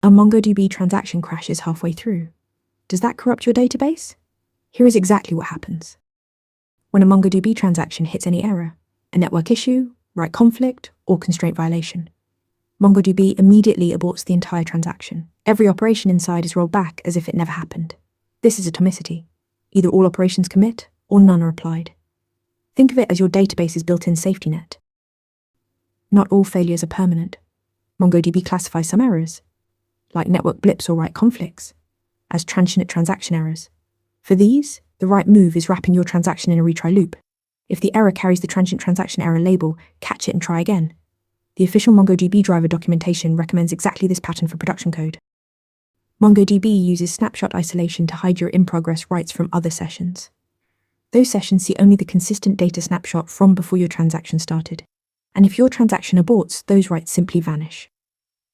A MongoDB transaction crashes halfway through. Does that corrupt your database? Here is exactly what happens. When a MongoDB transaction hits any error, a network issue, write conflict, or constraint violation, MongoDB immediately aborts the entire transaction. Every operation inside is rolled back as if it never happened. This is atomicity. Either all operations commit, or none are applied. Think of it as your database's built-in safety net. Not all failures are permanent. MongoDB classifies some errors, like network blips or write conflicts, as transient transaction errors. For these, the right move is wrapping your transaction in a retry loop. If the error carries the transient transaction error label, catch it and try again. The official MongoDB driver documentation recommends exactly this pattern for production code. MongoDB uses snapshot isolation to hide your in-progress writes from other sessions. Those sessions see only the consistent data snapshot from before your transaction started. And if your transaction aborts, those writes simply vanish.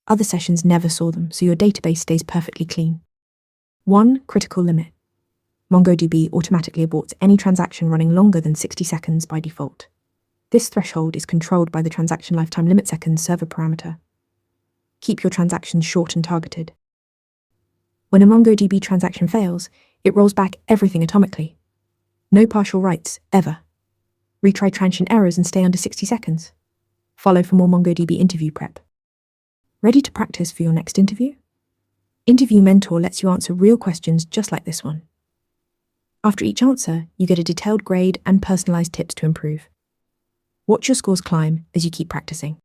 Other sessions never saw them, so your database stays perfectly clean. 1 critical limit. MongoDB automatically aborts any transaction running longer than 60 seconds by default. This threshold is controlled by the transaction lifetime limit seconds server parameter. Keep your transactions short and targeted. When a MongoDB transaction fails, it rolls back everything atomically. No partial writes, ever. Retry transient errors and stay under 60 seconds. Follow for more MongoDB interview prep. Ready to practice for your next interview? Interview Mentor lets you answer real questions just like this one. After each answer, you get a detailed grade and personalized tips to improve. Watch your scores climb as you keep practicing.